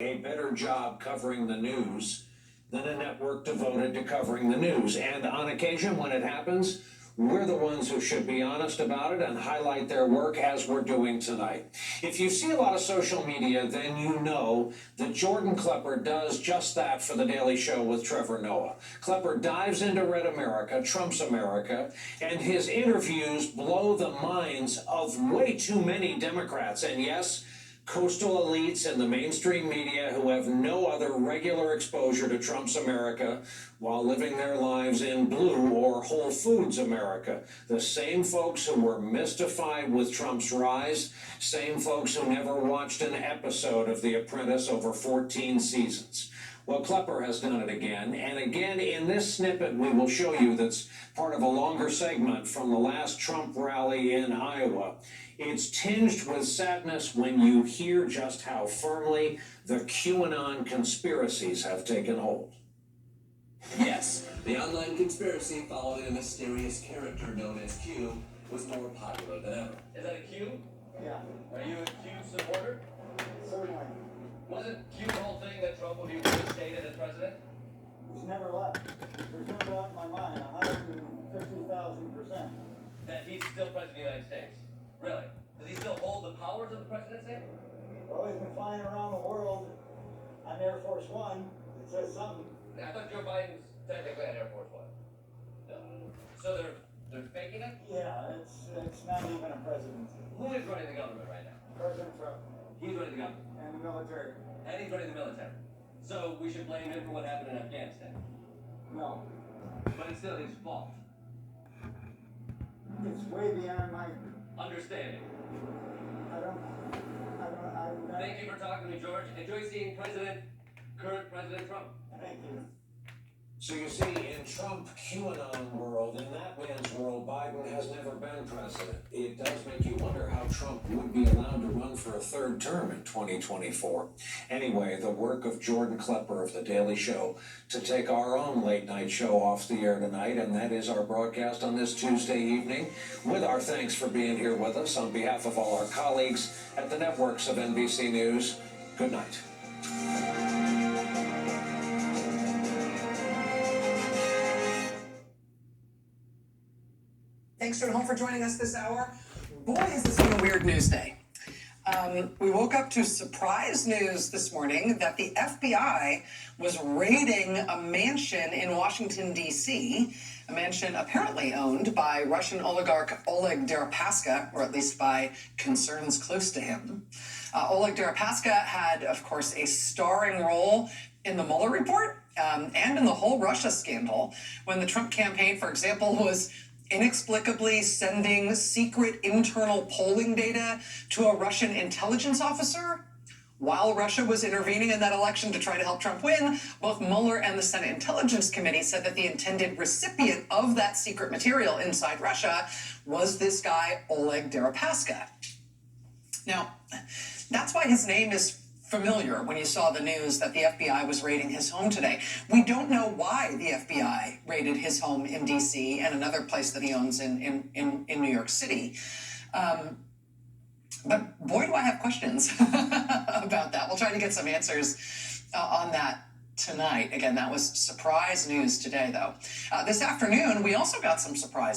a better job covering the news than a network devoted to covering the news. And on occasion, when it happens, we're the ones who should be honest about it and highlight their work as we're doing tonight. If you see a lot of social media, then you know that Jordan Klepper does just that for The Daily Show with Trevor Noah. Klepper dives into Red America, Trump's America, and his interviews blow the minds of way too many Democrats. And yes, coastal elites in the mainstream media who have no other regular exposure to Trump's America while living their lives in blue or Whole Foods America. The same folks who were mystified with Trump's rise, same folks who never watched an episode of The Apprentice over 14 seasons. Well, Klepper has done it again, and again in this snippet we will show you that's part of a longer segment from the last Trump rally in Iowa. It's tinged with sadness when you hear just how firmly the QAnon conspiracies have taken hold. Yes, the online conspiracy following a mysterious character known as Q was more popular than ever. Is that a Q? Yeah, Are you a Q supporter? certainly. Wasn't Q the whole thing that Trump would be reinstated as president? He's never left. There's no doubt in my mind, 150,000%. That he's still president of the United States? Really? Does he still hold the powers of the presidency? Well, he's been flying around the world on Air Force One. It says something. I thought Joe Biden's technically on Air Force One. No. So they're faking it? Yeah, it's not even a presidency. Who is running the government right now? President Trump He's running the government. and the military. And he's running the military. So we should blame him for what happened in Afghanistan. No, But it's still his fault. it's way beyond my. Understanding. I'm not. Thank you for talking to me, George. Enjoy seeing current President Trump. Thank you. So you see, in Trump QAnon world, in that man's world, Biden has never been president. It does make you wonder how Trump would be allowed to run for a third term in 2024. Anyway, the work of Jordan Klepper of The Daily Show to take our own late night show off the air tonight, and that is our broadcast on this Tuesday evening. With our thanks for being here with us on behalf of all our colleagues at the networks of NBC News, good night. Thanks to home for joining us this hour. Boy, is this been a weird news day. We woke up to surprise news this morning that the FBI was raiding a mansion in Washington, D.C., a mansion apparently owned by Russian oligarch Oleg Deripaska, or at least by concerns close to him. Oleg Deripaska had, of course, a starring role in the Mueller report and in the whole Russia scandal when the Trump campaign, for example, was inexplicably sending secret internal polling data to a Russian intelligence officer while Russia was intervening in that election to try to help Trump win. Both Mueller and the Senate Intelligence Committee said that the intended recipient of that secret material inside Russia was this guy, Oleg Deripaska. Now, that's why his name is familiar when you saw the news that the FBI was raiding his home today. We don't know why the FBI raided his home in D.C. and another place that he owns in New York City. But boy, do I have questions about that. We'll try to get some answers on that tonight. Again, that was surprise news today, though. This afternoon, we also got some surprise